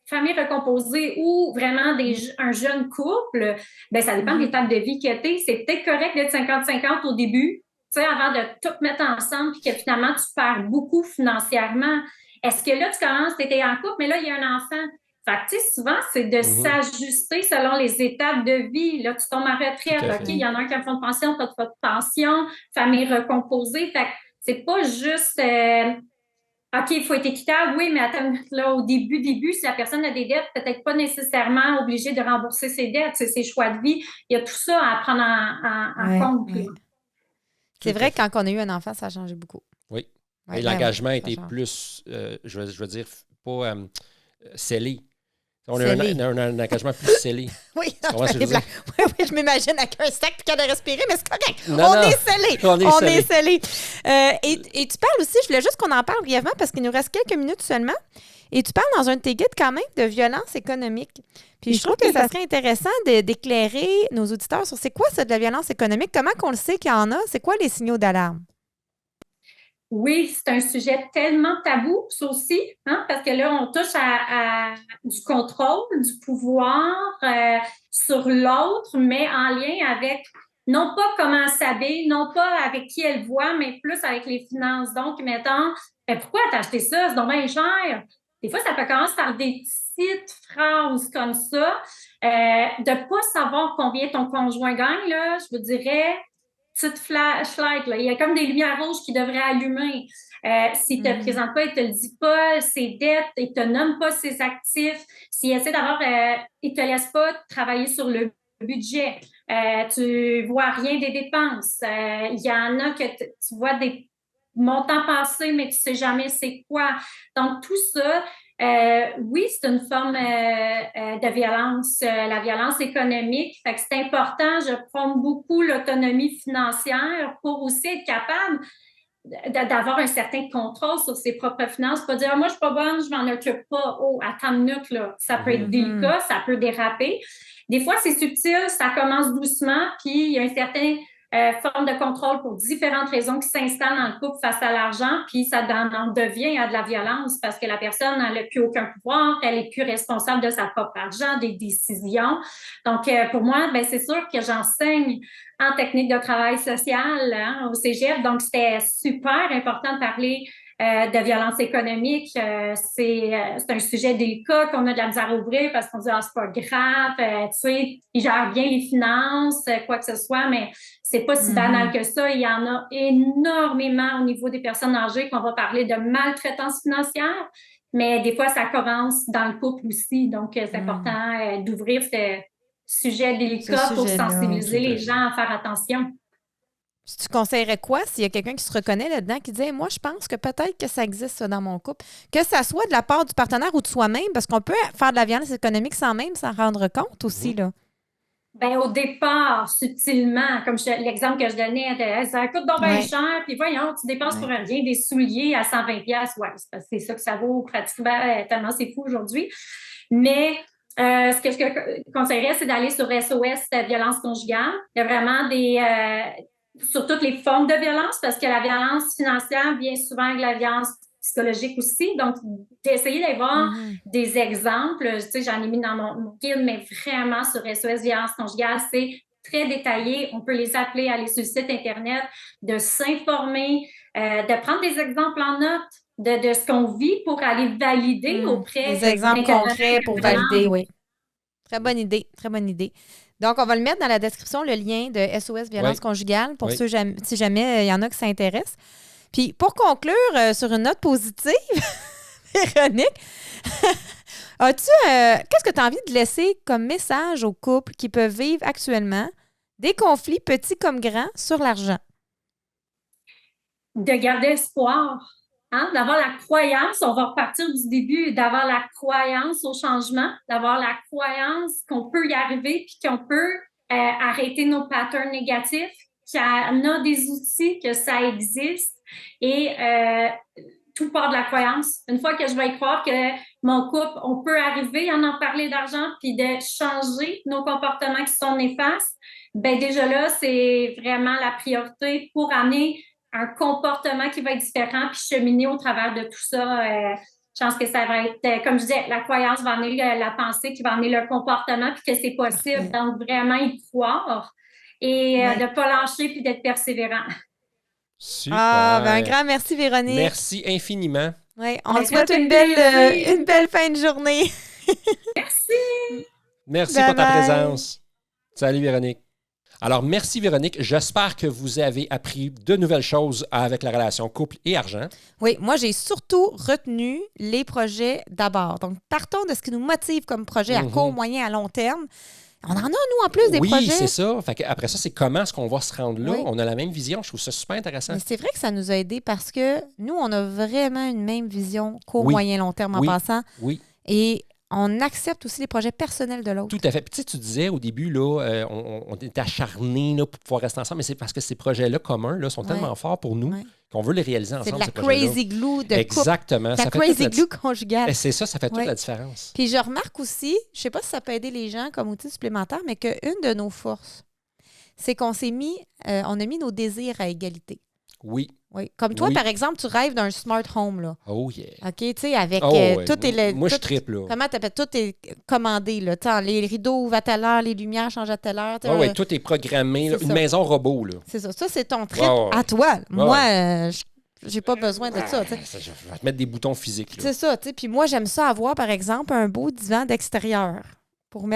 famille recomposée ou vraiment un jeune couple, ben ça dépend de l'étape de vie que tu es. C'est peut-être correct d'être 50-50 au début, tu sais, avant de tout mettre ensemble puis que finalement, tu perds beaucoup financièrement. Est-ce que là, tu commences, tu étais en couple, mais là, il y a un enfant. Fait que, tu sais, souvent, c'est de s'ajuster selon les étapes de vie. Là, tu tombes en retraite, OK, il y en a un qui a un fonds de pension, pas de fonds de pension, famille recomposée. Fait que c'est pas juste, OK, il faut être équitable, oui, mais attends, là, au début, si la personne a des dettes, peut-être pas nécessairement obligée de rembourser ses dettes, c'est ses choix de vie. Il y a tout ça à prendre en compte. C'est vrai que quand on a eu un enfant, ça a changé beaucoup. Oui. Et l'engagement était plus, je veux dire, pas scellé. On a un engagement plus scellé. Oui, je m'imagine avec un sac puis qu'elle a respiré, mais c'est correct. On est scellé. Et tu parles aussi, je voulais juste qu'on en parle brièvement parce qu'il nous reste quelques minutes seulement. Et tu parles dans un de tes guides quand même de violence économique. Puis je trouve que ça serait intéressant d'éclairer nos auditeurs sur c'est quoi ça de la violence économique, comment qu'on le sait qu'il y en a, c'est quoi les signaux d'alarme? Oui, c'est un sujet tellement tabou, ça aussi, hein, parce que là, on touche à du contrôle, du pouvoir sur l'autre, mais en lien avec, non pas comment elle s'habille, non pas avec qui elle voit, mais plus avec les finances. Donc, mettons, pourquoi t'as acheté ça? C'est donc bien cher. Des fois, ça peut commencer par des petites phrases comme ça. De ne pas savoir combien ton conjoint gagne, là, je vous dirais, petite flashlight, là. Il y a comme des lumières rouges qui devraient allumer. S'il ne te présente pas, il ne te le dit pas, ses dettes, il ne te nomme pas ses actifs. S'il essaie d'avoir, il ne te laisse pas travailler sur le budget. Tu ne vois rien des dépenses. Il y en a que tu vois des montants passés, mais tu ne sais jamais c'est quoi. Donc, tout ça, oui, c'est une forme de violence, la violence économique. Fait que c'est important, je prône beaucoup l'autonomie financière pour aussi être capable d'avoir un certain contrôle sur ses propres finances. Pas dire, moi, je suis pas bonne, je m'en occupe pas. Oh, attends une minute, là. Ça peut être délicat, ça peut déraper. Des fois, c'est subtil, ça commence doucement, puis il y a un certain forme de contrôle pour différentes raisons qui s'installent dans le couple face à l'argent, puis ça en devient de la violence parce que la personne n'a plus aucun pouvoir, elle n'est plus responsable de sa propre argent, des décisions. Donc, pour moi, ben, c'est sûr que j'enseigne en technique de travail social au cégep, donc c'était super important de parler de violence économique. C'est un sujet délicat qu'on a de la misère à ouvrir parce qu'on dit « Ah, c'est pas grave, tu sais, ils gèrent bien les finances, quoi que ce soit », mais c'est pas si banal que ça. Il y en a énormément au niveau des personnes âgées qu'on va parler de maltraitance financière, mais des fois, ça commence dans le couple aussi. Donc, c'est important d'ouvrir ce sujet délicat pour sensibiliser les gens à faire attention. Tu conseillerais quoi s'il y a quelqu'un qui se reconnaît là-dedans, qui dit moi, je pense que peut-être que ça existe ça dans mon couple, que ça soit de la part du partenaire ou de soi-même, parce qu'on peut faire de la violence économique sans même s'en rendre compte aussi, là. Bien, au départ, subtilement, comme l'exemple que je donnais, ça coûte donc bien cher, puis voyons, tu dépenses pour rien des souliers à 120$. Ouais, c'est ça que ça vaut pratiquement, tellement c'est fou aujourd'hui. Mais ce que je conseillerais, c'est d'aller sur SOS violence conjugale. Il y a vraiment sur toutes les formes de violence, parce que la violence financière vient souvent avec la violence psychologique aussi. Donc, d'essayer d'avoir des exemples. Tu sais, j'en ai mis dans mon guide, mais vraiment sur SOS violence conjugale, c'est très détaillé. On peut les appeler, aller sur le site Internet, de s'informer, de prendre des exemples en note de ce qu'on vit pour aller valider auprès des exemples concrets pour valider, oui. Très bonne idée, très bonne idée. Donc, on va le mettre dans la description, le lien de SOS Violence conjugale, pour ceux, si jamais il y en a qui s'intéressent. Puis, pour conclure sur une note positive, Véronique, qu'est-ce que tu as envie de laisser comme message aux couples qui peuvent vivre actuellement des conflits petits comme grands sur l'argent? De garder espoir. D'avoir la croyance, on va repartir du début, d'avoir la croyance au changement, d'avoir la croyance qu'on peut y arriver puis qu'on peut arrêter nos patterns négatifs, qu'il y a des outils, que ça existe et tout part de la croyance. Une fois que je vais y croire que mon couple, on peut arriver à en parler d'argent puis de changer nos comportements qui sont néfastes, bien déjà là, c'est vraiment la priorité pour amener un comportement qui va être différent puis cheminer au travers de tout ça. Je pense que ça va être, comme je disais, la croyance va amener la pensée qui va amener le comportement puis que c'est possible. Donc, vraiment y croire et de ne pas lâcher puis d'être persévérant. Super. Un grand merci, Véronique. Merci infiniment. Oui, on te souhaite une belle fin de journée. Merci. Merci pour ta présence. Salut, Véronique. Alors, merci Véronique. J'espère que vous avez appris de nouvelles choses avec la relation couple et argent. Oui, moi, j'ai surtout retenu les projets d'abord. Donc, partons de ce qui nous motive comme projet à court, moyen, à long terme. On en a, nous, en plus, des projets. Oui, c'est ça. Fait après ça, c'est comment est-ce qu'on va se rendre là. Oui. On a la même vision. Je trouve ça super intéressant. Mais c'est vrai que ça nous a aidés parce que nous, on a vraiment une même vision court, moyen, long terme en passant. Oui. Et on accepte aussi les projets personnels de l'autre. Tout à fait. Puis tu disais au début, là, on est acharnés là, pour pouvoir rester ensemble, mais c'est parce que ces projets-là communs là, sont tellement forts pour nous qu'on veut les réaliser ensemble. C'est de la crazy glue de couple. Exactement. La crazy glue conjugale. C'est ça fait toute la différence. Puis je remarque aussi, je ne sais pas si ça peut aider les gens comme outil supplémentaire, mais qu'une de nos forces, c'est qu'on s'est mis, on a mis nos désirs à égalité. Oui. Oui. Comme toi, par exemple, tu rêves d'un smart home, là. Oh yeah. OK, tu sais, avec tout est... Moi, je triple, là. Comment t'appelles? Tout est commandé, là. T'sais, les rideaux ouvrent à telle heure, les lumières changent à telle heure. Oui, tout est programmé. Une maison robot, là. C'est ça. Ça, c'est ton trip à toi. Moi, j'ai pas besoin de ça, tu sais. Je vais te mettre des boutons physiques, là. C'est ça, tu sais. Puis moi, j'aime ça avoir, par exemple, un beau divan d'extérieur pour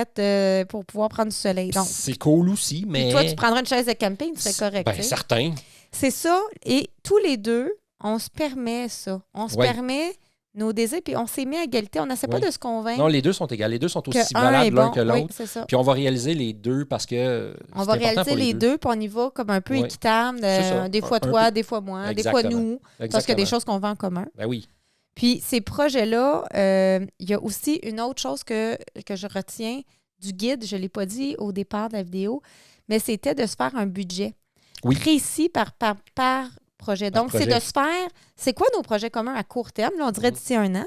pouvoir prendre du soleil. Donc, c'est cool aussi, mais... Puis toi, tu prendrais une chaise de camping, c'est correct. Bien, certain. C'est ça. Et tous les deux, on se permet ça. On se permet nos désirs, puis on s'est mis à égalité. On n'essaie pas de se convaincre. Non, les deux sont égaux. Les deux sont aussi valables l'un que l'autre. Oui, c'est ça. Puis on va réaliser les deux parce que on va réaliser les deux, puis on y va comme un peu équitable. Des fois toi, des fois moi, des fois nous. Parce qu'il y a des choses qu'on vend en commun. Ben oui. Puis ces projets-là, il y a aussi une autre chose que je retiens du guide. Je ne l'ai pas dit au départ de la vidéo, mais c'était de se faire un budget précis par projet. Donc, c'est de se faire, c'est quoi nos projets communs à court terme? Là, on dirait d'ici 1 an.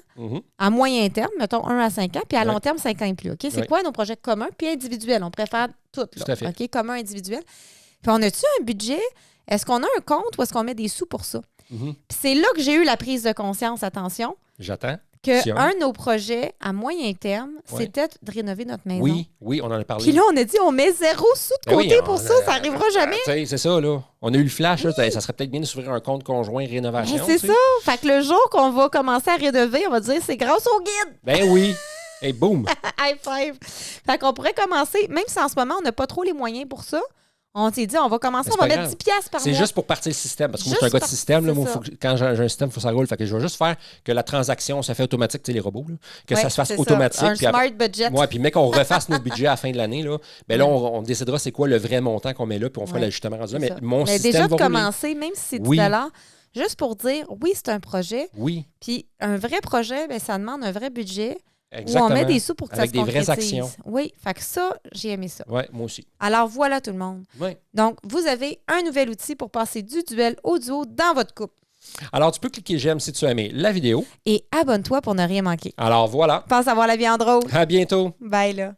À moyen terme, mettons 1 à 5 ans, puis à long terme, 5 ans et plus. OK? C'est quoi nos projets communs? Puis individuels. On préfère tout. Tout à fait. OK? Commun, individuel. Puis on a-tu un budget? Est-ce qu'on a un compte ou est-ce qu'on met des sous pour ça? Puis c'est là que j'ai eu la prise de conscience, attention. J'attends. qu'un de nos projets à moyen terme, c'était de rénover notre maison. Oui, on en a parlé. Puis là, on a dit, on met 0 sous de côté pour ça n'arrivera jamais. C'est ça, là. On a eu le flash, là, ça serait peut-être bien de s'ouvrir un compte conjoint rénovation. C'est ça. Fait que le jour qu'on va commencer à rénover, on va dire, c'est grâce au guide. Ben oui. Et boum. High five. Fait qu'on pourrait commencer, même si en ce moment, on n'a pas trop les moyens pour ça, on s'est dit, on va commencer, on va mettre 10$ par mois. C'est juste pour partir le système. Parce que moi, je suis un gars de système. Là, quand j'ai un système, il faut que ça roule. Fait que je vais juste faire que la transaction, ça fait automatique, tu sais, les robots. Là, que ça se fasse automatique. Un smart budget. Oui, puis mais qu'on refasse nos budgets à la fin de l'année. Là, ben là, on décidera c'est quoi le vrai montant qu'on met là, puis on fera l'ajustement rendu là. Mais mon système déjà va de commencer, même si c'est 10$, juste pour dire, oui, c'est un projet. Oui. Puis un vrai projet, ben, ça demande un vrai budget. Exactement. Où on met des sous pour que avec ça se concrétise. Vraies actions. Oui, fait que ça, j'ai aimé ça. Oui, moi aussi. Alors voilà tout le monde. Oui. Donc, vous avez un nouvel outil pour passer du duel au duo dans votre couple. Alors, tu peux cliquer j'aime si tu as aimé la vidéo. Et abonne-toi pour ne rien manquer. Alors voilà. Pense avoir la vie en drôle. À bientôt. Bye là.